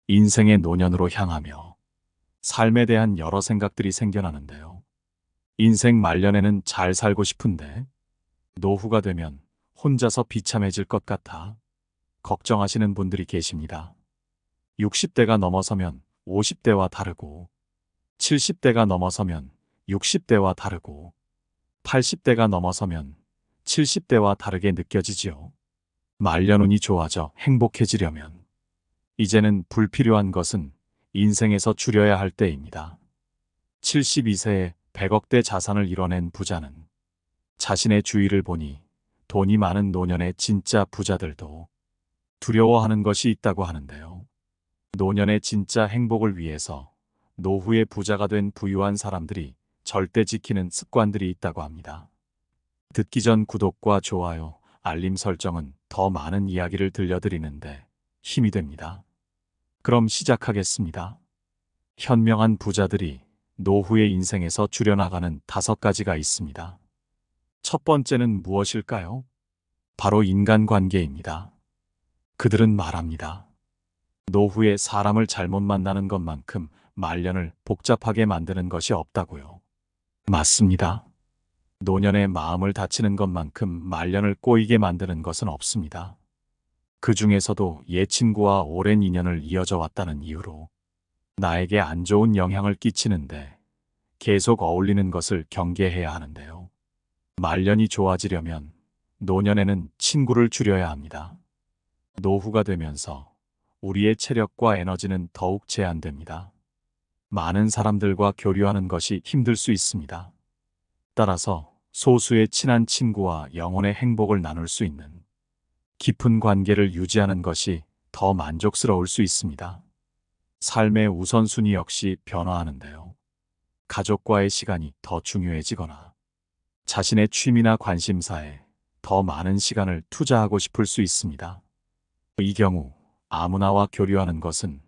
인생의 노년으로 향하며 삶에 대한 여러 생각들이 생겨나는데요. 인생 말년에는 잘 살고 싶은데 노후가 되면 혼자서 비참해질 것 같아 걱정하시는 분들이 계십니다. 60대가 넘어서면 50대와 다르고 70대가 넘어서면 60대와 다르고 80대가 넘어서면 70대와 다르게 느껴지지요. 말년운이 좋아져 행복해지려면 이제는 불필요한 것은 인생에서 줄여야 할 때입니다. 72세에 100억대 자산을 이뤄낸 부자는 자신의 주위를 보니 돈이 많은 노년의 진짜 부자들도 두려워하는 것이 있다고 하는데요. 노년의 진짜 행복을 위해서 노후의 부자가 된 부유한 사람들이 절대 지키는 습관들이 있다고 합니다. 듣기 전 구독과 좋아요, 알림 설정은 더 많은 이야기를 들려드리는데 힘이 됩니다. 그럼 시작하겠습니다. 현명한 부자들이 노후의 인생에서 줄여나가는 5가지가 있습니다. 첫 번째는 무엇일까요? 바로 인간관계입니다. 그들은 말합니다. 노후에 사람을 잘못 만나는 것만큼 말년을 복잡하게 만드는 것이 없다고요. 맞습니다. 노년에 마음을 다치는 것만큼 말년을 꼬이게 만드는 것은 없습니다. 그 중에서도 옛 친구와 오랜 인연을 이어져 왔다는 이유로 나에게 안 좋은 영향을 끼치는데 계속 어울리는 것을 경계해야 하는데요. 말년이 좋아지려면 노년에는 친구를 줄여야 합니다. 노후가 되면서 우리의 체력과 에너지는 더욱 제한됩니다. 많은 사람들과 교류하는 것이 힘들 수 있습니다. 따라서 소수의 친한 친구와 영혼의 행복을 나눌 수 있는 깊은 관계를 유지하는 것이 더 만족스러울 수 있습니다. 삶의 우선순위 역시 변화하는데요. 가족과의 시간이 더 중요해지거나 자신의 취미나 관심사에 더 많은 시간을 투자하고 싶을 수 있습니다. 이 경우 아무나와 교류하는 것은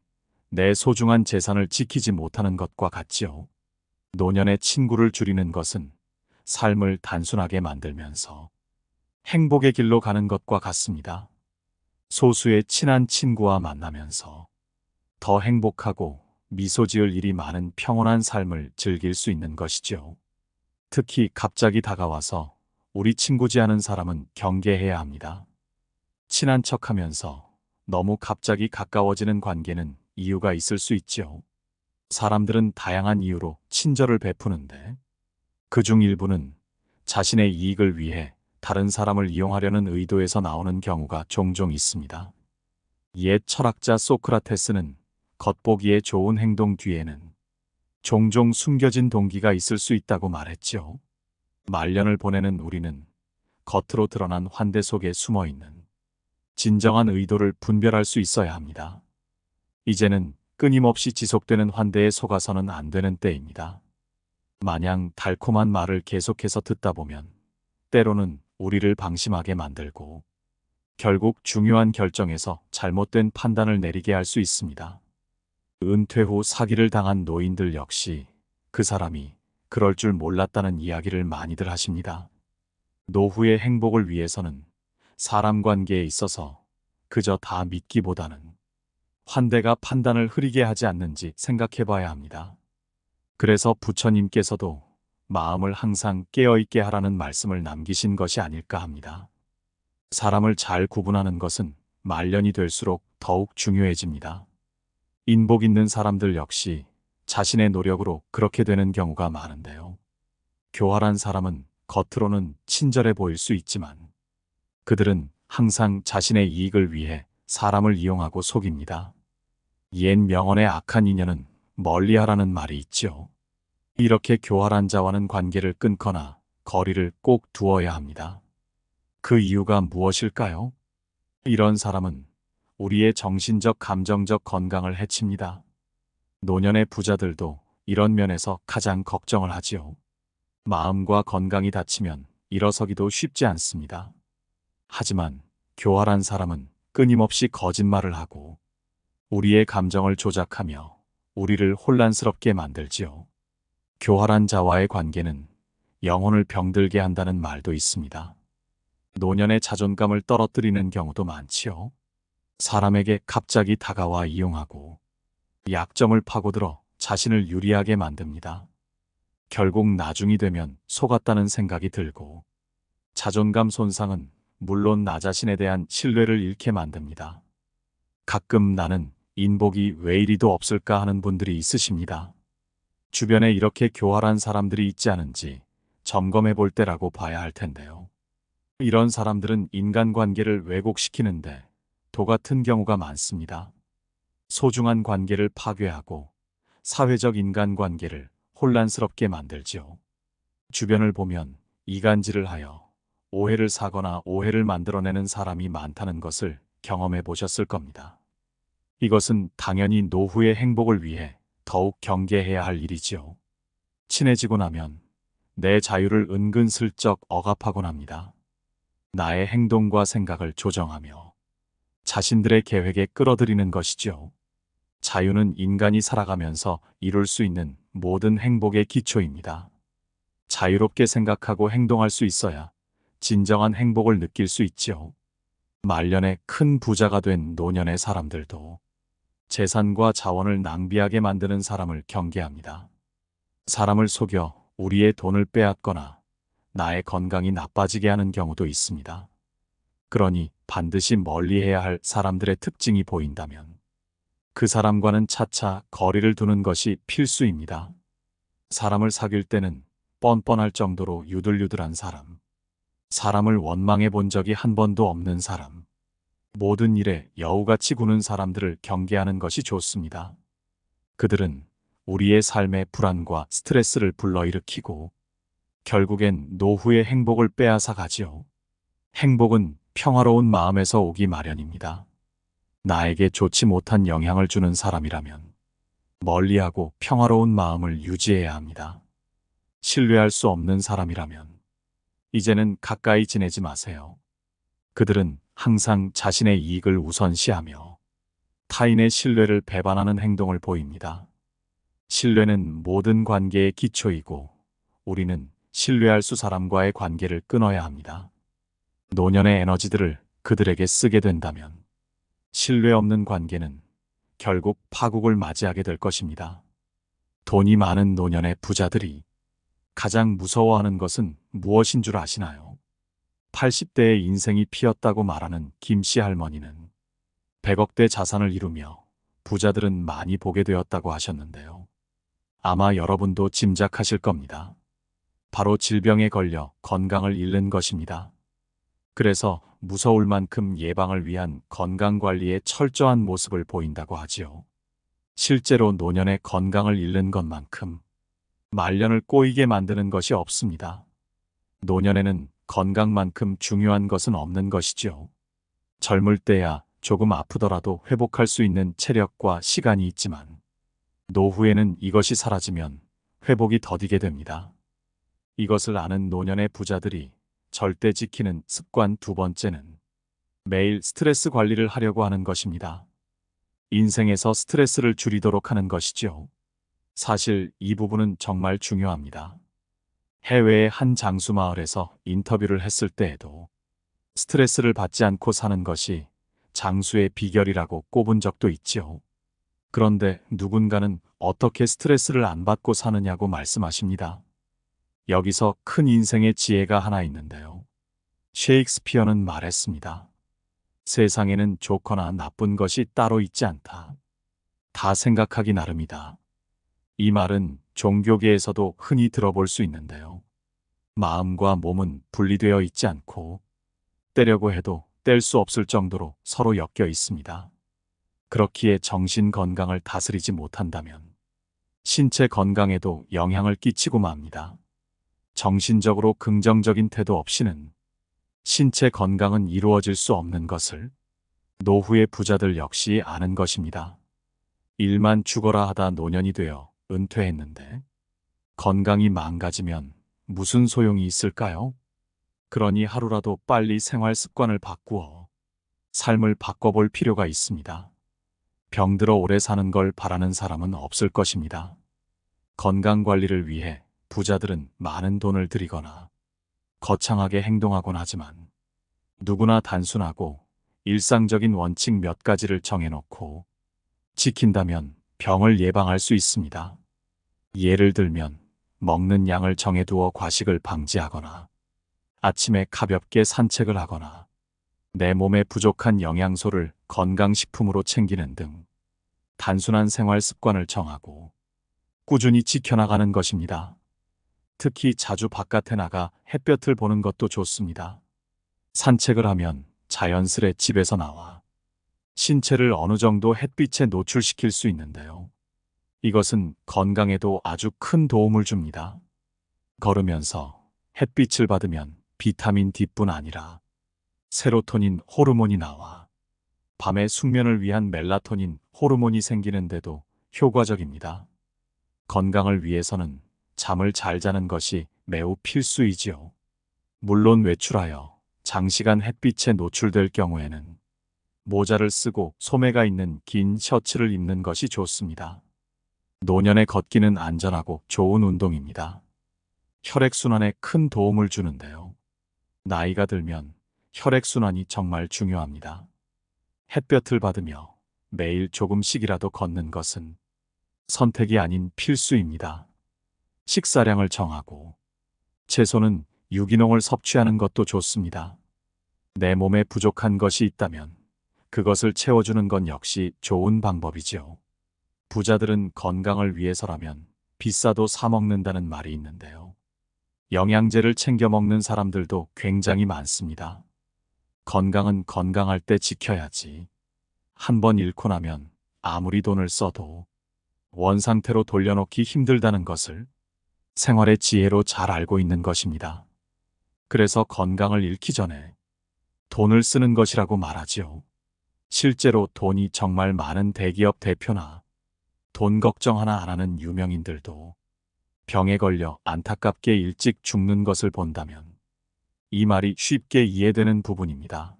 내 소중한 재산을 지키지 못하는 것과 같지요. 노년의 친구를 줄이는 것은 삶을 단순하게 만들면서 행복의 길로 가는 것과 같습니다. 소수의 친한 친구와 만나면서 더 행복하고 미소 지을 일이 많은 평온한 삶을 즐길 수 있는 것이죠. 특히 갑자기 다가와서 우리 친구지 않은 사람은 경계해야 합니다. 친한 척하면서 너무 갑자기 가까워지는 관계는 이유가 있을 수 있죠. 사람들은 다양한 이유로 친절을 베푸는데 그중 일부는 자신의 이익을 위해 다른 사람을 이용하려는 의도에서 나오는 경우가 종종 있습니다. 옛 철학자 소크라테스는 겉보기에 좋은 행동 뒤에는 종종 숨겨진 동기가 있을 수 있다고 말했죠. 말년을 보내는 우리는 겉으로 드러난 환대 속에 숨어 있는 진정한 의도를 분별할 수 있어야 합니다. 이제는 끊임없이 지속되는 환대에 속아서는 안 되는 때입니다. 마냥 달콤한 말을 계속해서 듣다 보면 때로는 우리를 방심하게 만들고 결국 중요한 결정에서 잘못된 판단을 내리게 할 수 있습니다. 은퇴 후 사기를 당한 노인들 역시 그 사람이 그럴 줄 몰랐다는 이야기를 많이들 하십니다. 노후의 행복을 위해서는 사람 관계에 있어서 그저 다 믿기보다는 환대가 판단을 흐리게 하지 않는지 생각해 봐야 합니다. 그래서 부처님께서도 마음을 항상 깨어있게 하라는 말씀을 남기신 것이 아닐까 합니다. 사람을 잘 구분하는 것은 말년이 될수록 더욱 중요해집니다. 인복 있는 사람들 역시 자신의 노력으로 그렇게 되는 경우가 많은데요. 교활한 사람은 겉으로는 친절해 보일 수 있지만 그들은 항상 자신의 이익을 위해 사람을 이용하고 속입니다. 옛 명언의 악한 인연은 멀리하라는 말이 있죠. 이렇게 교활한 자와는 관계를 끊거나 거리를 꼭 두어야 합니다. 그 이유가 무엇일까요? 이런 사람은 우리의 정신적 감정적 건강을 해칩니다. 노년의 부자들도 이런 면에서 가장 걱정을 하지요. 마음과 건강이 다치면 일어서기도 쉽지 않습니다. 하지만 교활한 사람은 끊임없이 거짓말을 하고 우리의 감정을 조작하며 우리를 혼란스럽게 만들지요. 교활한 자와의 관계는 영혼을 병들게 한다는 말도 있습니다. 노년의 자존감을 떨어뜨리는 경우도 많지요. 사람에게 갑자기 다가와 이용하고 약점을 파고들어 자신을 유리하게 만듭니다. 결국 나중이 되면 속았다는 생각이 들고, 자존감 손상은 물론 나 자신에 대한 신뢰를 잃게 만듭니다. 가끔 나는 인복이 왜 이리도 없을까 하는 분들이 있으십니다. 주변에 이렇게 교활한 사람들이 있지 않은지 점검해 볼 때라고 봐야 할 텐데요. 이런 사람들은 인간관계를 왜곡시키는데 도 같은 경우가 많습니다. 소중한 관계를 파괴하고 사회적 인간관계를 혼란스럽게 만들지요. 주변을 보면 이간질을 하여 오해를 사거나 오해를 만들어내는 사람이 많다는 것을 경험해 보셨을 겁니다. 이것은 당연히 노후의 행복을 위해 더욱 경계해야 할 일이지요. 친해지고 나면 내 자유를 은근슬쩍 억압하곤 합니다. 나의 행동과 생각을 조정하며 자신들의 계획에 끌어들이는 것이죠. 자유는 인간이 살아가면서 이룰 수 있는 모든 행복의 기초입니다. 자유롭게 생각하고 행동할 수 있어야 진정한 행복을 느낄 수 있지요. 말년에 큰 부자가 된 노년의 사람들도 재산과 자원을 낭비하게 만드는 사람을 경계합니다. 사람을 속여 우리의 돈을 빼앗거나 나의 건강이 나빠지게 하는 경우도 있습니다. 그러니 반드시 멀리해야 할 사람들의 특징이 보인다면 그 사람과는 차차 거리를 두는 것이 필수입니다. 사람을 사귈 때는 뻔뻔할 정도로 유들유들한 사람, 사람을 원망해 본 적이 한 번도 없는 사람, 모든 일에 여우같이 구는 사람들을 경계하는 것이 좋습니다. 그들은 우리의 삶의 불안과 스트레스를 불러일으키고 결국엔 노후의 행복을 빼앗아 가지요. 행복은 평화로운 마음에서 오기 마련입니다. 나에게 좋지 못한 영향을 주는 사람이라면 멀리하고 평화로운 마음을 유지해야 합니다. 신뢰할 수 없는 사람이라면 이제는 가까이 지내지 마세요. 그들은 항상 자신의 이익을 우선시하며 타인의 신뢰를 배반하는 행동을 보입니다. 신뢰는 모든 관계의 기초이고 우리는 신뢰할 수 사람과의 관계를 끊어야 합니다. 노년의 에너지들을 그들에게 쓰게 된다면 신뢰 없는 관계는 결국 파국을 맞이하게 될 것입니다. 돈이 많은 노년의 부자들이 가장 무서워하는 것은 무엇인 줄 아시나요? 80대의 인생이 피었다고 말하는 김씨 할머니는 100억대 자산을 이루며 부자들은 많이 보게 되었다고 하셨는데요. 아마 여러분도 짐작하실 겁니다. 바로 질병에 걸려 건강을 잃는 것입니다. 그래서 무서울 만큼 예방을 위한 건강관리에 철저한 모습을 보인다고 하지요. 실제로 노년의 건강을 잃는 것만큼 말년을 꼬이게 만드는 것이 없습니다. 노년에는 건강만큼 중요한 것은 없는 것이지요. 젊을 때야 조금 아프더라도 회복할 수 있는 체력과 시간이 있지만 노후에는 이것이 사라지면 회복이 더디게 됩니다. 이것을 아는 노년의 부자들이 절대 지키는 습관 두 번째는 매일 스트레스 관리를 하려고 하는 것입니다. 인생에서 스트레스를 줄이도록 하는 것이죠. 사실 이 부분은 정말 중요합니다. 해외의 한 장수 마을에서 인터뷰를 했을 때에도 스트레스를 받지 않고 사는 것이 장수의 비결이라고 꼽은 적도 있지요. 그런데 누군가는 어떻게 스트레스를 안 받고 사느냐고 말씀하십니다. 여기서 큰 인생의 지혜가 하나 있는데요. 셰익스피어는 말했습니다. 세상에는 좋거나 나쁜 것이 따로 있지 않다. 다 생각하기 나름이다. 이 말은 종교계에서도 흔히 들어볼 수 있는데요. 마음과 몸은 분리되어 있지 않고 떼려고 해도 뗄 수 없을 정도로 서로 엮여 있습니다. 그렇기에 정신 건강을 다스리지 못한다면 신체 건강에도 영향을 끼치고 맙니다. 정신적으로 긍정적인 태도 없이는 신체 건강은 이루어질 수 없는 것을 노후의 부자들 역시 아는 것입니다. 일만 죽어라 하다 노년이 되어 은퇴했는데 건강이 망가지면 무슨 소용이 있을까요? 그러니 하루라도 빨리 생활 습관을 바꾸어 삶을 바꿔볼 필요가 있습니다. 병들어 오래 사는 걸 바라는 사람은 없을 것입니다. 건강 관리를 위해 부자들은 많은 돈을 들이거나 거창하게 행동하곤 하지만 누구나 단순하고 일상적인 원칙 몇 가지를 정해놓고 지킨다면 병을 예방할 수 있습니다. 예를 들면 먹는 양을 정해두어 과식을 방지하거나 아침에 가볍게 산책을 하거나 내 몸에 부족한 영양소를 건강식품으로 챙기는 등 단순한 생활 습관을 정하고 꾸준히 지켜나가는 것입니다. 특히 자주 바깥에 나가 햇볕을 보는 것도 좋습니다. 산책을 하면 자연스레 집에서 나와 신체를 어느 정도 햇빛에 노출시킬 수 있는데요. 이것은 건강에도 아주 큰 도움을 줍니다. 걸으면서 햇빛을 받으면 비타민 D뿐 아니라 세로토닌 호르몬이 나와 밤의 숙면을 위한 멜라토닌 호르몬이 생기는데도 효과적입니다. 건강을 위해서는 잠을 잘 자는 것이 매우 필수이지요. 물론 외출하여 장시간 햇빛에 노출될 경우에는 모자를 쓰고 소매가 있는 긴 셔츠를 입는 것이 좋습니다. 노년에 걷기는 안전하고 좋은 운동입니다. 혈액순환에 큰 도움을 주는데요. 나이가 들면 혈액순환이 정말 중요합니다. 햇볕을 받으며 매일 조금씩이라도 걷는 것은 선택이 아닌 필수입니다. 식사량을 정하고 채소는 유기농을 섭취하는 것도 좋습니다. 내 몸에 부족한 것이 있다면 그것을 채워주는 건 역시 좋은 방법이죠. 부자들은 건강을 위해서라면 비싸도 사 먹는다는 말이 있는데요. 영양제를 챙겨 먹는 사람들도 굉장히 많습니다. 건강은 건강할 때 지켜야지. 한번 잃고 나면 아무리 돈을 써도 원상태로 돌려놓기 힘들다는 것을 생활의 지혜로 잘 알고 있는 것입니다. 그래서 건강을 잃기 전에 돈을 쓰는 것이라고 말하지요. 실제로 돈이 정말 많은 대기업 대표나 돈 걱정 하나 안 하는 유명인들도 병에 걸려 안타깝게 일찍 죽는 것을 본다면 이 말이 쉽게 이해되는 부분입니다.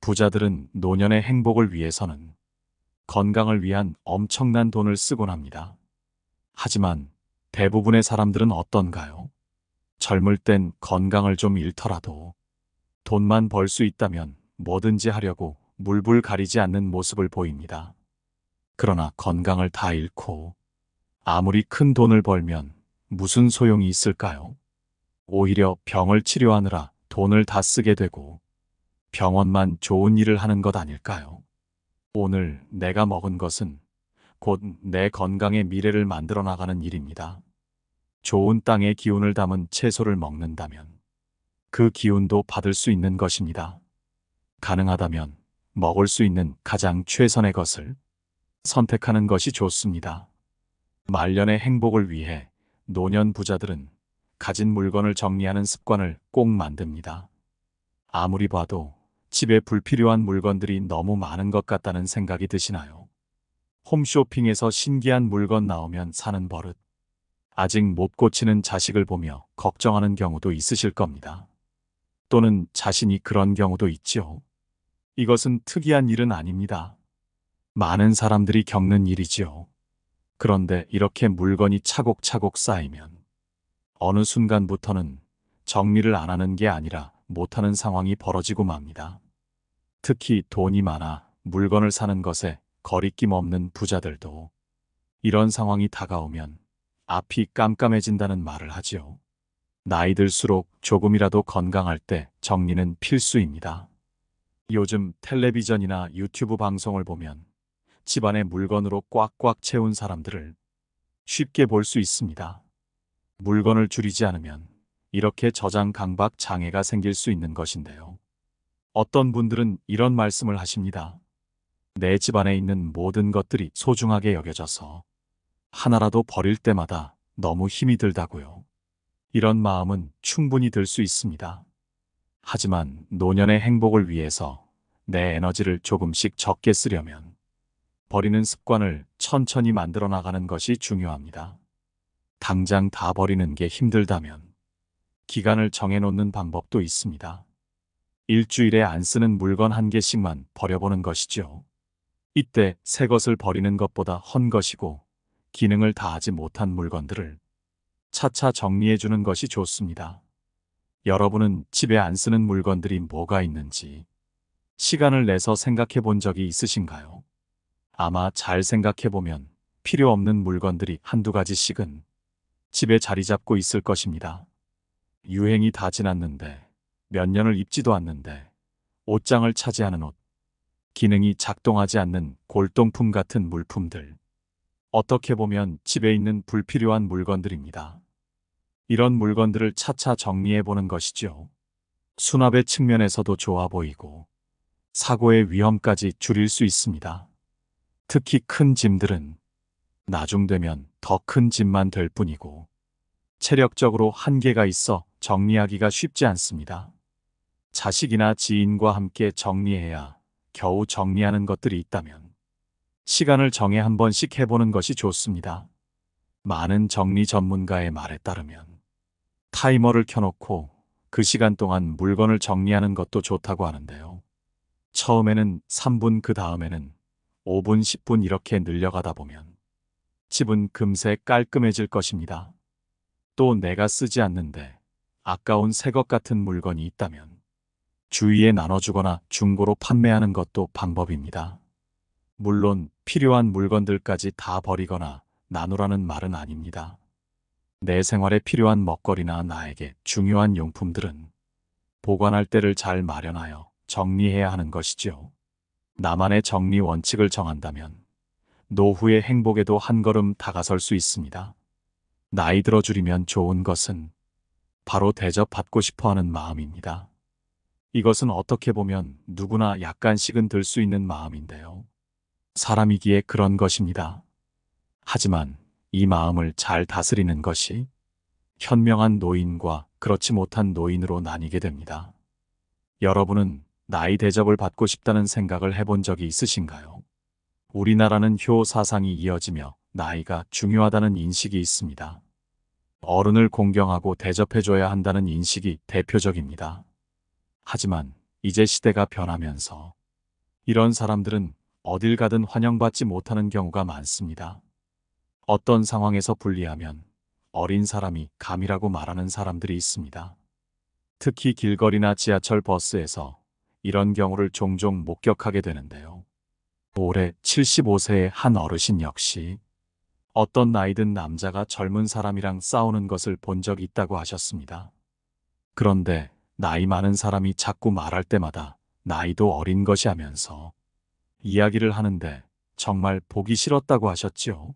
부자들은 노년의 행복을 위해서는 건강을 위한 엄청난 돈을 쓰곤 합니다. 하지만 대부분의 사람들은 어떤가요? 젊을 땐 건강을 좀 잃더라도 돈만 벌 수 있다면 뭐든지 하려고 물불 가리지 않는 모습을 보입니다. 그러나 건강을 다 잃고 아무리 큰 돈을 벌면 무슨 소용이 있을까요? 오히려 병을 치료하느라 돈을 다 쓰게 되고 병원만 좋은 일을 하는 것 아닐까요? 오늘 내가 먹은 것은 곧 내 건강의 미래를 만들어 나가는 일입니다. 좋은 땅의 기운을 담은 채소를 먹는다면 그 기운도 받을 수 있는 것입니다. 가능하다면 먹을 수 있는 가장 최선의 것을 선택하는 것이 좋습니다. 말년의 행복을 위해 노년 부자들은 가진 물건을 정리하는 습관을 꼭 만듭니다. 아무리 봐도 집에 불필요한 물건들이 너무 많은 것 같다는 생각이 드시나요? 홈쇼핑에서 신기한 물건 나오면 사는 버릇, 아직 못 고치는 자식을 보며 걱정하는 경우도 있으실 겁니다. 또는 자신이 그런 경우도 있죠. 이것은 특이한 일은 아닙니다. 많은 사람들이 겪는 일이지요. 그런데 이렇게 물건이 차곡차곡 쌓이면 어느 순간부터는 정리를 안 하는 게 아니라 못하는 상황이 벌어지고 맙니다. 특히 돈이 많아 물건을 사는 것에 거리낌 없는 부자들도 이런 상황이 다가오면 앞이 깜깜해진다는 말을 하지요. 나이 들수록 조금이라도 건강할 때 정리는 필수입니다. 요즘 텔레비전이나 유튜브 방송을 보면 집안의 물건으로 꽉꽉 채운 사람들을 쉽게 볼 수 있습니다. 물건을 줄이지 않으면 이렇게 저장 강박 장애가 생길 수 있는 것인데요. 어떤 분들은 이런 말씀을 하십니다. 내 집안에 있는 모든 것들이 소중하게 여겨져서 하나라도 버릴 때마다 너무 힘이 들다고요. 이런 마음은 충분히 들 수 있습니다. 하지만 노년의 행복을 위해서 내 에너지를 조금씩 적게 쓰려면 버리는 습관을 천천히 만들어 나가는 것이 중요합니다. 당장 다 버리는 게 힘들다면 기간을 정해놓는 방법도 있습니다. 일주일에 안 쓰는 물건 한 개씩만 버려보는 것이죠. 이때 새 것을 버리는 것보다 헌 것이고 기능을 다하지 못한 물건들을 차차 정리해주는 것이 좋습니다. 여러분은 집에 안 쓰는 물건들이 뭐가 있는지 시간을 내서 생각해 본 적이 있으신가요? 아마 잘 생각해 보면 필요 없는 물건들이 한두 가지씩은 집에 자리 잡고 있을 것입니다. 유행이 다 지났는데 몇 년을 입지도 않는데 옷장을 차지하는 옷, 기능이 작동하지 않는 골동품 같은 물품들. 어떻게 보면 집에 있는 불필요한 물건들입니다. 이런 물건들을 차차 정리해 보는 것이죠. 수납의 측면에서도 좋아 보이고 사고의 위험까지 줄일 수 있습니다. 특히 큰 짐들은 나중 되면 더 큰 짐만 될 뿐이고 체력적으로 한계가 있어 정리하기가 쉽지 않습니다. 자식이나 지인과 함께 정리해야 겨우 정리하는 것들이 있다면 시간을 정해 한 번씩 해보는 것이 좋습니다. 많은 정리 전문가의 말에 따르면 타이머를 켜놓고 그 시간 동안 물건을 정리하는 것도 좋다고 하는데요. 처음에는 3분, 그 다음에는 5분, 10분 이렇게 늘려가다 보면 집은 금세 깔끔해질 것입니다. 또 내가 쓰지 않는데 아까운 새 것 같은 물건이 있다면 주위에 나눠주거나 중고로 판매하는 것도 방법입니다. 물론 필요한 물건들까지 다 버리거나 나누라는 말은 아닙니다. 내 생활에 필요한 먹거리나 나에게 중요한 용품들은 보관할 때를 잘 마련하여 정리해야 하는 것이죠. 나만의 정리 원칙을 정한다면 노후의 행복에도 한 걸음 다가설 수 있습니다. 나이 들어 줄이면 좋은 것은 바로 대접받고 싶어 하는 마음입니다. 이것은 어떻게 보면 누구나 약간씩은 들 수 있는 마음인데요. 사람이기에 그런 것입니다. 하지만 이 마음을 잘 다스리는 것이 현명한 노인과 그렇지 못한 노인으로 나뉘게 됩니다. 여러분은 나이 대접을 받고 싶다는 생각을 해본 적이 있으신가요? 우리나라는 효 사상이 이어지며 나이가 중요하다는 인식이 있습니다. 어른을 공경하고 대접해줘야 한다는 인식이 대표적입니다. 하지만 이제 시대가 변하면서 이런 사람들은 어딜 가든 환영받지 못하는 경우가 많습니다. 어떤 상황에서 불리하면 어린 사람이 감이라고 말하는 사람들이 있습니다. 특히 길거리나 지하철 버스에서 이런 경우를 종종 목격하게 되는데요. 올해 75세의 한 어르신 역시 어떤 나이 든 남자가 젊은 사람이랑 싸우는 것을 본 적이 있다고 하셨습니다. 그런데 나이 많은 사람이 자꾸 말할 때마다 나이도 어린 것이 하면서 이야기를 하는데 정말 보기 싫었다고 하셨지요.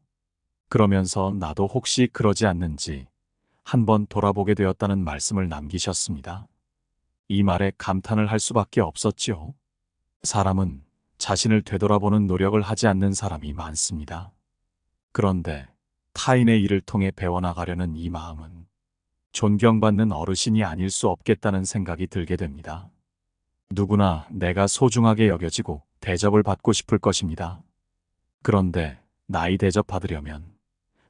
그러면서 나도 혹시 그러지 않는지 한번 돌아보게 되었다는 말씀을 남기셨습니다. 이 말에 감탄을 할 수밖에 없었지요. 사람은 자신을 되돌아보는 노력을 하지 않는 사람이 많습니다. 그런데 타인의 일을 통해 배워나가려는 이 마음은 존경받는 어르신이 아닐 수 없겠다는 생각이 들게 됩니다. 누구나 내가 소중하게 여겨지고 대접을 받고 싶을 것입니다. 그런데 나이 대접받으려면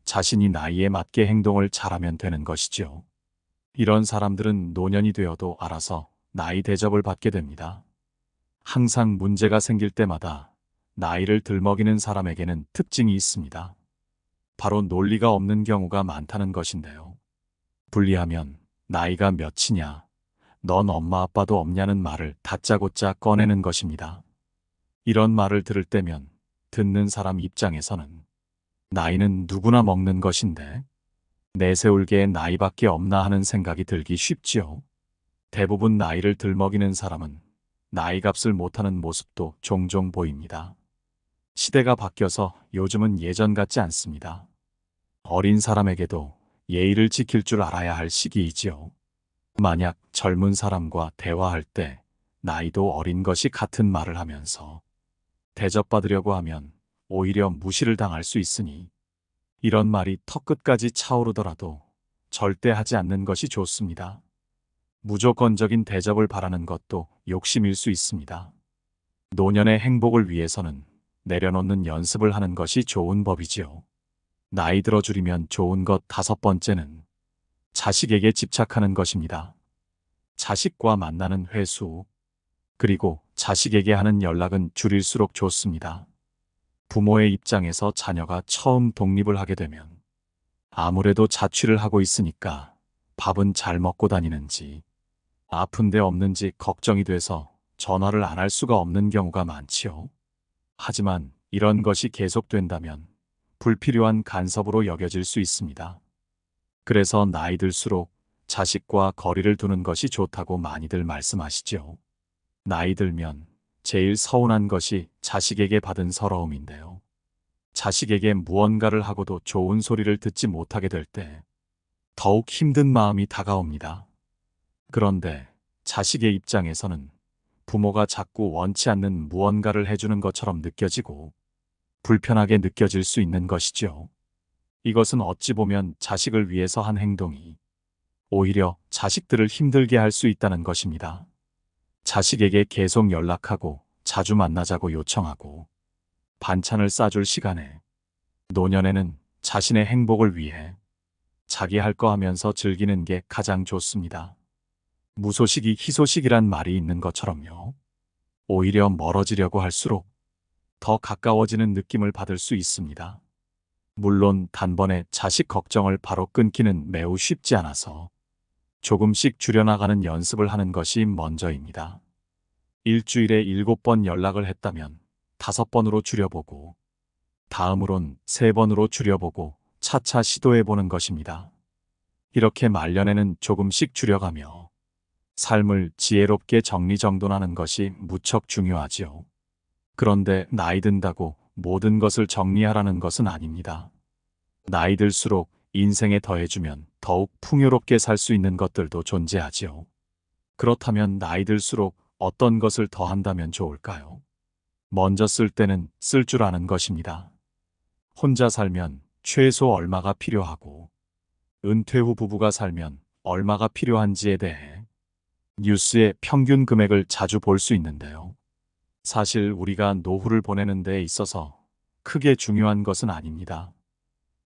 자신이 나이에 맞게 행동을 잘하면 되는 것이죠. 이런 사람들은 노년이 되어도 알아서 나이 대접을 받게 됩니다. 항상 문제가 생길 때마다 나이를 들먹이는 사람에게는 특징이 있습니다. 바로 논리가 없는 경우가 많다는 것인데요. 불리하면 나이가 몇이냐, 넌 엄마 아빠도 없냐는 말을 다짜고짜 꺼내는 것입니다. 이런 말을 들을 때면 듣는 사람 입장에서는 나이는 누구나 먹는 것인데 내세울 게 나이밖에 없나 하는 생각이 들기 쉽지요. 대부분 나이를 들먹이는 사람은 나이 값을 못하는 모습도 종종 보입니다. 시대가 바뀌어서 요즘은 예전 같지 않습니다. 어린 사람에게도 예의를 지킬 줄 알아야 할 시기이지요. 만약 젊은 사람과 대화할 때 나이도 어린 것이 같은 말을 하면서 대접받으려고 하면 오히려 무시를 당할 수 있으니 이런 말이 턱끝까지 차오르더라도 절대 하지 않는 것이 좋습니다. 무조건적인 대접을 바라는 것도 욕심일 수 있습니다. 노년의 행복을 위해서는 내려놓는 연습을 하는 것이 좋은 법이지요. 나이 들어 줄이면 좋은 것 5번째는 자식에게 집착하는 것입니다. 자식과 만나는 횟수, 그리고 자식에게 하는 연락은 줄일수록 좋습니다. 부모의 입장에서 자녀가 처음 독립을 하게 되면 아무래도 자취를 하고 있으니까 밥은 잘 먹고 다니는지 아픈 데 없는지 걱정이 돼서 전화를 안 할 수가 없는 경우가 많지요. 하지만 이런 것이 계속된다면 불필요한 간섭으로 여겨질 수 있습니다. 그래서 나이 들수록 자식과 거리를 두는 것이 좋다고 많이들 말씀하시죠. 나이 들면 제일 서운한 것이 자식에게 받은 서러움인데요. 자식에게 무언가를 하고도 좋은 소리를 듣지 못하게 될 때 더욱 힘든 마음이 다가옵니다. 그런데 자식의 입장에서는 부모가 자꾸 원치 않는 무언가를 해주는 것처럼 느껴지고 불편하게 느껴질 수 있는 것이죠. 이것은 어찌 보면 자식을 위해서 한 행동이 오히려 자식들을 힘들게 할 수 있다는 것입니다. 자식에게 계속 연락하고 자주 만나자고 요청하고 반찬을 싸줄 시간에 노년에는 자신의 행복을 위해 자기 할 거 하면서 즐기는 게 가장 좋습니다. 무소식이 희소식이란 말이 있는 것처럼요. 오히려 멀어지려고 할수록 더 가까워지는 느낌을 받을 수 있습니다. 물론 단번에 자식 걱정을 바로 끊기는 매우 쉽지 않아서 조금씩 줄여나가는 연습을 하는 것이 먼저입니다. 일주일에 7번 연락을 했다면 5번으로 줄여보고 다음으론 3번으로 줄여보고 차차 시도해보는 것입니다. 이렇게 말년에는 조금씩 줄여가며 삶을 지혜롭게 정리정돈하는 것이 무척 중요하지요. 그런데 나이 든다고 모든 것을 정리하라는 것은 아닙니다. 나이 들수록 인생에 더해주면 더욱 풍요롭게 살 수 있는 것들도 존재하지요. 그렇다면 나이 들수록 어떤 것을 더 한다면 좋을까요? 먼저 쓸 때는 쓸 줄 아는 것입니다. 혼자 살면 최소 얼마가 필요하고 은퇴 후 부부가 살면 얼마가 필요한지에 대해 뉴스의 평균 금액을 자주 볼 수 있는데요. 사실 우리가 노후를 보내는 데 있어서 크게 중요한 것은 아닙니다.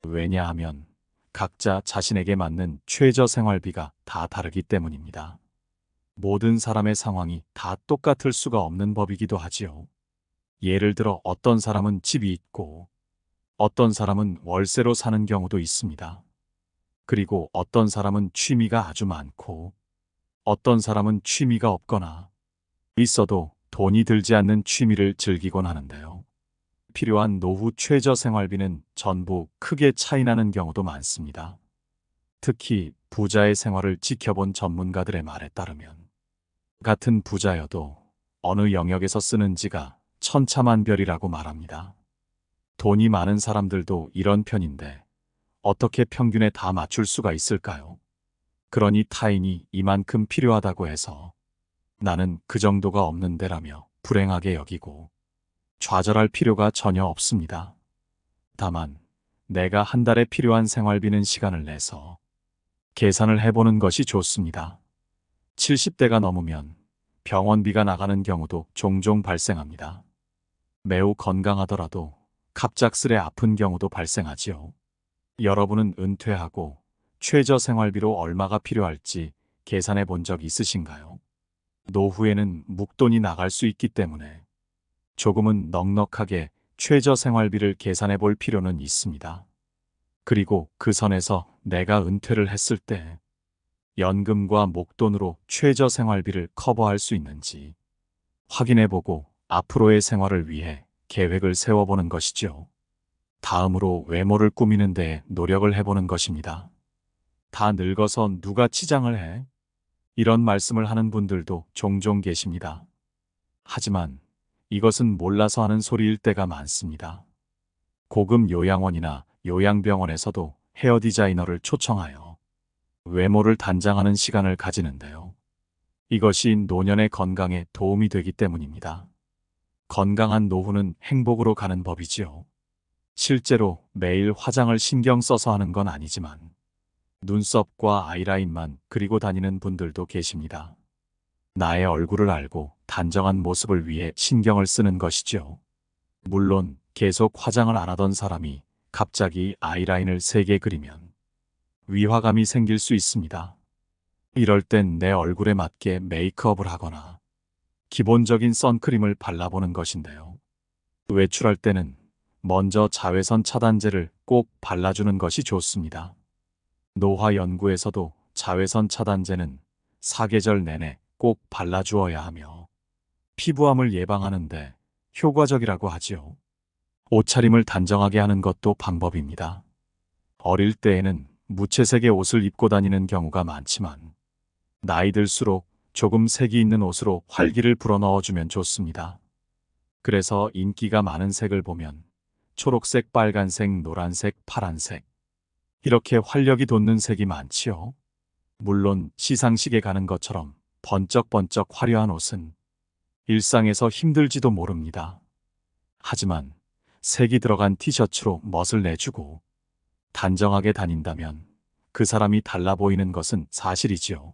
왜냐하면 각자 자신에게 맞는 최저 생활비가 다 다르기 때문입니다. 모든 사람의 상황이 다 똑같을 수가 없는 법이기도 하지요. 예를 들어 어떤 사람은 집이 있고 어떤 사람은 월세로 사는 경우도 있습니다. 그리고 어떤 사람은 취미가 아주 많고 어떤 사람은 취미가 없거나 있어도 돈이 들지 않는 취미를 즐기곤 하는데요. 필요한 노후 최저 생활비는 전부 크게 차이나는 경우도 많습니다. 특히 부자의 생활을 지켜본 전문가들의 말에 따르면 같은 부자여도 어느 영역에서 쓰는지가 천차만별이라고 말합니다. 돈이 많은 사람들도 이런 편인데 어떻게 평균에 다 맞출 수가 있을까요? 그러니 타인이 이만큼 필요하다고 해서 나는 그 정도가 없는데라며 불행하게 여기고 좌절할 필요가 전혀 없습니다. 다만 내가 한 달에 필요한 생활비는 시간을 내서 계산을 해보는 것이 좋습니다. 70대가 넘으면 병원비가 나가는 경우도 종종 발생합니다. 매우 건강하더라도 갑작스레 아픈 경우도 발생하지요. 여러분은 은퇴하고 최저 생활비로 얼마가 필요할지 계산해 본 적 있으신가요? 노후에는 묵돈이 나갈 수 있기 때문에 조금은 넉넉하게 최저 생활비를 계산해 볼 필요는 있습니다. 그리고 그 선에서 내가 은퇴를 했을 때 연금과 목돈으로 최저 생활비를 커버할 수 있는지 확인해 보고 앞으로의 생활을 위해 계획을 세워보는 것이죠. 다음으로 외모를 꾸미는 데 노력을 해보는 것입니다. 다 늙어서 누가 치장을 해? 이런 말씀을 하는 분들도 종종 계십니다. 하지만 이것은 몰라서 하는 소리일 때가 많습니다. 고급 요양원이나 요양병원에서도 헤어 디자이너를 초청하여 외모를 단장하는 시간을 가지는데요. 이것이 노년의 건강에 도움이 되기 때문입니다. 건강한 노후는 행복으로 가는 법이지요. 실제로 매일 화장을 신경 써서 하는 건 아니지만 눈썹과 아이라인만 그리고 다니는 분들도 계십니다. 나의 얼굴을 알고 단정한 모습을 위해 신경을 쓰는 것이죠. 물론 계속 화장을 안 하던 사람이 갑자기 아이라인을 3개 그리면 위화감이 생길 수 있습니다. 이럴 땐 내 얼굴에 맞게 메이크업을 하거나 기본적인 선크림을 발라보는 것인데요. 외출할 때는 먼저 자외선 차단제를 꼭 발라주는 것이 좋습니다. 노화 연구에서도 자외선 차단제는 사계절 내내 꼭 발라주어야 하며 피부암을 예방하는데 효과적이라고 하지요. 옷차림을 단정하게 하는 것도 방법입니다. 어릴 때에는 무채색의 옷을 입고 다니는 경우가 많지만 나이 들수록 조금 색이 있는 옷으로 활기를 불어넣어주면 좋습니다. 그래서 인기가 많은 색을 보면 초록색, 빨간색, 노란색, 파란색 이렇게 활력이 돋는 색이 많지요. 물론 시상식에 가는 것처럼 번쩍번쩍 화려한 옷은 일상에서 힘들지도 모릅니다. 하지만 색이 들어간 티셔츠로 멋을 내주고 단정하게 다닌다면 그 사람이 달라 보이는 것은 사실이지요.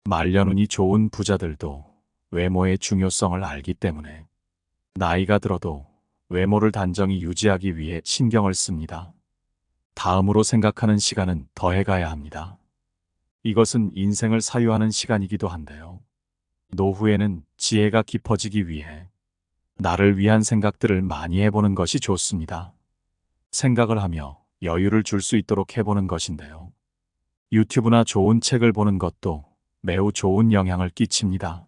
말년운이 좋은 부자들도 외모의 중요성을 알기 때문에 나이가 들어도 외모를 단정히 유지하기 위해 신경을 씁니다. 다음으로 생각하는 시간은 더해가야 합니다. 이것은 인생을 사유하는 시간이기도 한데요. 노후에는 지혜가 깊어지기 위해 나를 위한 생각들을 많이 해보는 것이 좋습니다. 생각을 하며 여유를 줄 수 있도록 해보는 것인데요. 유튜브나 좋은 책을 보는 것도 매우 좋은 영향을 끼칩니다.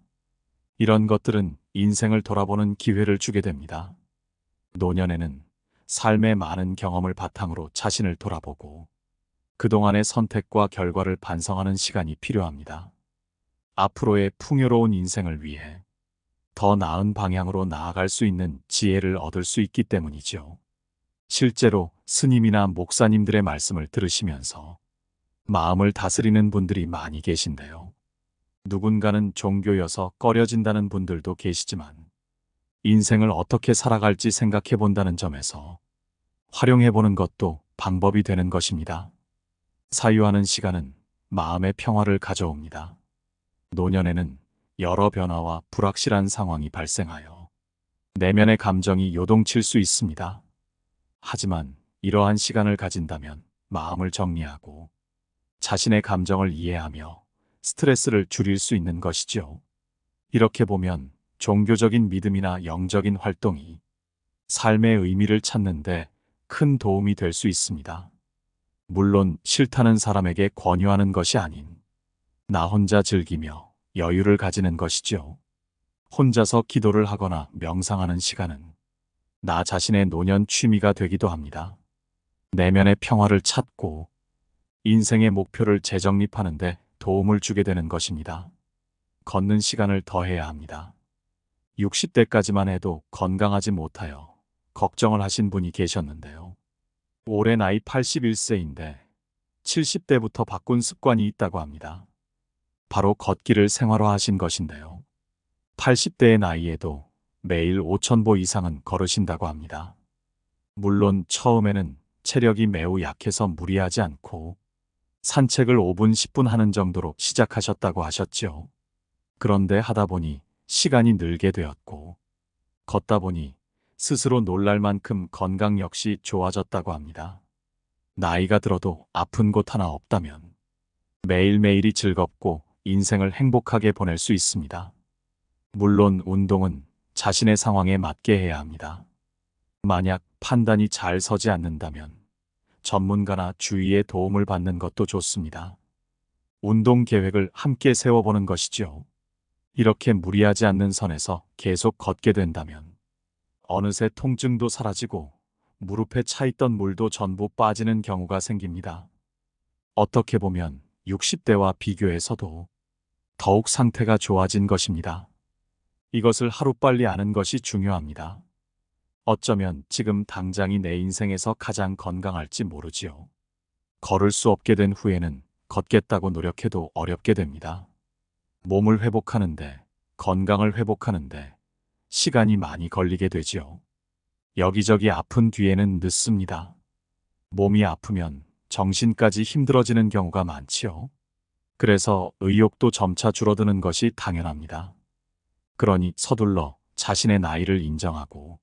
이런 것들은 인생을 돌아보는 기회를 주게 됩니다. 노년에는 삶의 많은 경험을 바탕으로 자신을 돌아보고 그동안의 선택과 결과를 반성하는 시간이 필요합니다. 앞으로의 풍요로운 인생을 위해 더 나은 방향으로 나아갈 수 있는 지혜를 얻을 수 있기 때문이죠. 실제로 스님이나 목사님들의 말씀을 들으시면서 마음을 다스리는 분들이 많이 계신데요. 누군가는 종교여서 꺼려진다는 분들도 계시지만 인생을 어떻게 살아갈지 생각해 본다는 점에서 활용해 보는 것도 방법이 되는 것입니다. 사유하는 시간은 마음의 평화를 가져옵니다. 노년에는 여러 변화와 불확실한 상황이 발생하여 내면의 감정이 요동칠 수 있습니다. 하지만 이러한 시간을 가진다면 마음을 정리하고 자신의 감정을 이해하며 스트레스를 줄일 수 있는 것이죠. 이렇게 보면 종교적인 믿음이나 영적인 활동이 삶의 의미를 찾는데 큰 도움이 될 수 있습니다. 물론 싫다는 사람에게 권유하는 것이 아닌 나 혼자 즐기며 여유를 가지는 것이죠. 혼자서 기도를 하거나 명상하는 시간은 나 자신의 노년 취미가 되기도 합니다. 내면의 평화를 찾고 인생의 목표를 재정립하는 데 도움을 주게 되는 것입니다. 걷는 시간을 더해야 합니다. 60대까지만 해도 건강하지 못하여 걱정을 하신 분이 계셨는데요. 올해 나이 81세인데 70대부터 바꾼 습관이 있다고 합니다. 바로 걷기를 생활화하신 것인데요. 80대의 나이에도 매일 5,000보 이상은 걸으신다고 합니다. 물론 처음에는 체력이 매우 약해서 무리하지 않고 산책을 5분, 10분 하는 정도로 시작하셨다고 하셨죠. 그런데 하다 보니 시간이 늘게 되었고 걷다 보니 스스로 놀랄 만큼 건강 역시 좋아졌다고 합니다. 나이가 들어도 아픈 곳 하나 없다면 매일매일이 즐겁고 인생을 행복하게 보낼 수 있습니다. 물론 운동은 자신의 상황에 맞게 해야 합니다. 만약 판단이 잘 서지 않는다면 전문가나 주위의 도움을 받는 것도 좋습니다. 운동 계획을 함께 세워보는 것이죠. 이렇게 무리하지 않는 선에서 계속 걷게 된다면 어느새 통증도 사라지고 무릎에 차있던 물도 전부 빠지는 경우가 생깁니다. 어떻게 보면 60대와 비교해서도 더욱 상태가 좋아진 것입니다. 이것을 하루빨리 아는 것이 중요합니다. 어쩌면 지금 당장이 내 인생에서 가장 건강할지 모르지요. 걸을 수 없게 된 후에는 걷겠다고 노력해도 어렵게 됩니다. 몸을 회복하는데, 건강을 회복하는데 시간이 많이 걸리게 되지요. 여기저기 아픈 뒤에는 늦습니다. 몸이 아프면 정신까지 힘들어지는 경우가 많지요. 그래서 의욕도 점차 줄어드는 것이 당연합니다. 그러니 서둘러 자신의 나이를 인정하고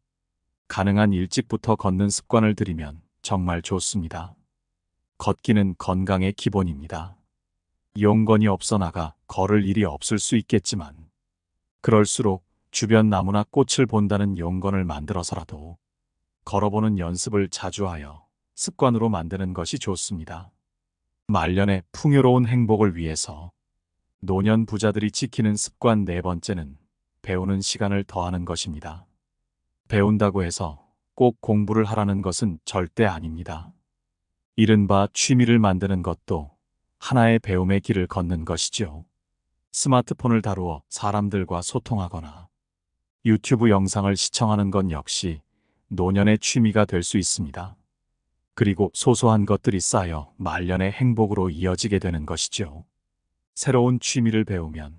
가능한 일찍부터 걷는 습관을 들이면 정말 좋습니다. 걷기는 건강의 기본입니다. 용건이 없어 나가 걸을 일이 없을 수 있겠지만 그럴수록 주변 나무나 꽃을 본다는 용건을 만들어서라도 걸어보는 연습을 자주 하여 습관으로 만드는 것이 좋습니다. 말년의 풍요로운 행복을 위해서 노년 부자들이 지키는 습관 네 번째는 배우는 시간을 더하는 것입니다. 배운다고 해서 꼭 공부를 하라는 것은 절대 아닙니다. 이른바 취미를 만드는 것도 하나의 배움의 길을 걷는 것이죠. 스마트폰을 다루어 사람들과 소통하거나 유튜브 영상을 시청하는 건 역시 노년의 취미가 될 수 있습니다. 그리고 소소한 것들이 쌓여 말년의 행복으로 이어지게 되는 것이죠. 새로운 취미를 배우면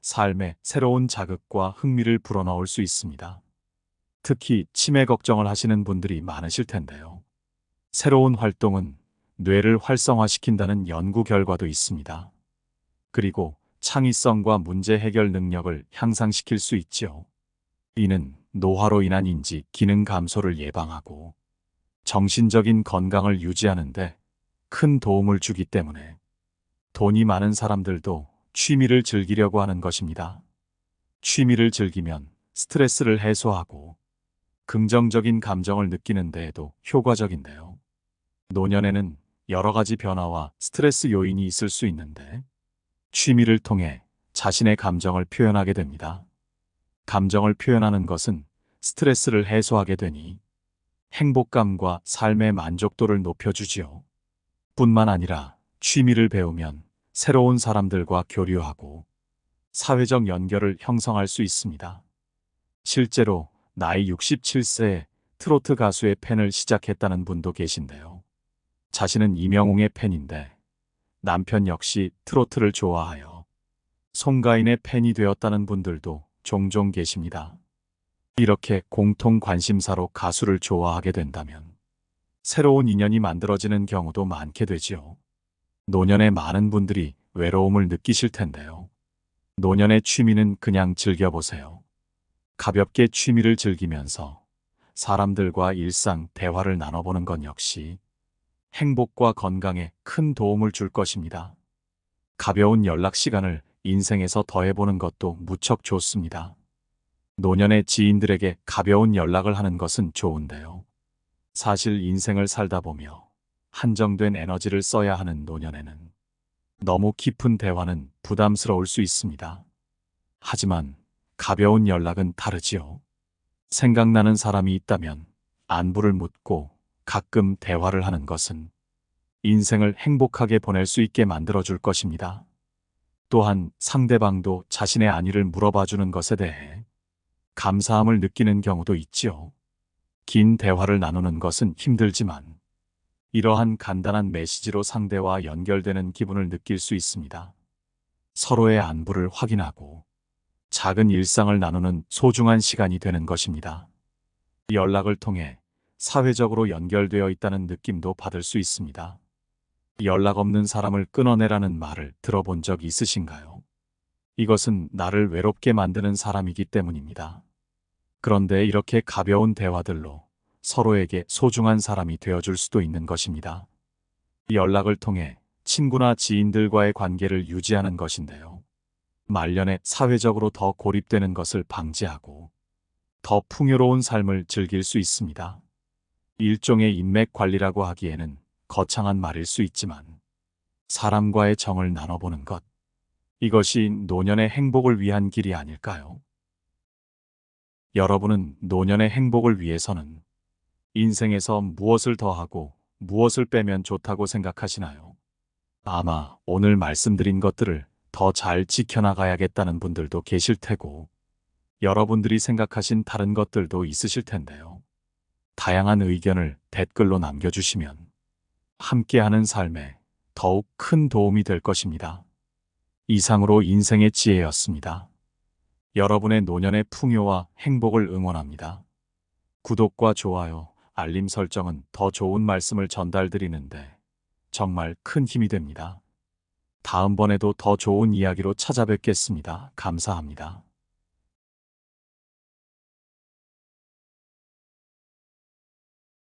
삶에 새로운 자극과 흥미를 불어넣을 수 있습니다. 특히 치매 걱정을 하시는 분들이 많으실 텐데요. 새로운 활동은 뇌를 활성화시킨다는 연구 결과도 있습니다. 그리고 창의성과 문제 해결 능력을 향상시킬 수 있지요. 이는 노화로 인한 인지 기능 감소를 예방하고 정신적인 건강을 유지하는 데 큰 도움을 주기 때문에 돈이 많은 사람들도 취미를 즐기려고 하는 것입니다. 취미를 즐기면 스트레스를 해소하고 긍정적인 감정을 느끼는 데에도 효과적인데요. 노년에는 여러 가지 변화와 스트레스 요인이 있을 수 있는데 취미를 통해 자신의 감정을 표현하게 됩니다. 감정을 표현하는 것은 스트레스를 해소하게 되니 행복감과 삶의 만족도를 높여주지요. 뿐만 아니라 취미를 배우면 새로운 사람들과 교류하고 사회적 연결을 형성할 수 있습니다. 실제로 나이 67세에 트로트 가수의 팬을 시작했다는 분도 계신데요. 자신은 이명웅의 팬인데 남편 역시 트로트를 좋아하여 송가인의 팬이 되었다는 분들도 종종 계십니다. 이렇게 공통 관심사로 가수를 좋아하게 된다면 새로운 인연이 만들어지는 경우도 많게 되지요. 노년에 많은 분들이 외로움을 느끼실 텐데요. 노년의 취미는 그냥 즐겨보세요. 가볍게 취미를 즐기면서 사람들과 일상 대화를 나눠보는 건 역시 행복과 건강에 큰 도움을 줄 것입니다. 가벼운 연락 시간을 인생에서 더해보는 것도 무척 좋습니다. 노년의 지인들에게 가벼운 연락을 하는 것은 좋은데요. 사실 인생을 살다 보며 한정된 에너지를 써야 하는 노년에는 너무 깊은 대화는 부담스러울 수 있습니다. 하지만 가벼운 연락은 다르지요. 생각나는 사람이 있다면 안부를 묻고 가끔 대화를 하는 것은 인생을 행복하게 보낼 수 있게 만들어줄 것입니다. 또한 상대방도 자신의 안위를 물어봐주는 것에 대해 감사함을 느끼는 경우도 있지요. 긴 대화를 나누는 것은 힘들지만 이러한 간단한 메시지로 상대와 연결되는 기분을 느낄 수 있습니다. 서로의 안부를 확인하고 작은 일상을 나누는 소중한 시간이 되는 것입니다. 연락을 통해 사회적으로 연결되어 있다는 느낌도 받을 수 있습니다. 연락 없는 사람을 끊어내라는 말을 들어본 적 있으신가요? 이것은 나를 외롭게 만드는 사람이기 때문입니다. 그런데 이렇게 가벼운 대화들로 서로에게 소중한 사람이 되어줄 수도 있는 것입니다. 연락을 통해 친구나 지인들과의 관계를 유지하는 것인데요. 말년에 사회적으로 더 고립되는 것을 방지하고 더 풍요로운 삶을 즐길 수 있습니다. 일종의 인맥 관리라고 하기에는 거창한 말일 수 있지만 사람과의 정을 나눠보는 것, 이것이 노년의 행복을 위한 길이 아닐까요? 여러분은 노년의 행복을 위해서는 인생에서 무엇을 더하고 무엇을 빼면 좋다고 생각하시나요? 아마 오늘 말씀드린 것들을 더 잘 지켜나가야겠다는 분들도 계실 테고 여러분들이 생각하신 다른 것들도 있으실 텐데요. 다양한 의견을 댓글로 남겨주시면 함께하는 삶에 더욱 큰 도움이 될 것입니다. 이상으로 인생의 지혜였습니다. 여러분의 노년의 풍요와 행복을 응원합니다. 구독과 좋아요, 알림 설정은 더 좋은 말씀을 전달드리는데 정말 큰 힘이 됩니다. 다음번에도 더 좋은 이야기로 찾아뵙겠습니다. 감사합니다.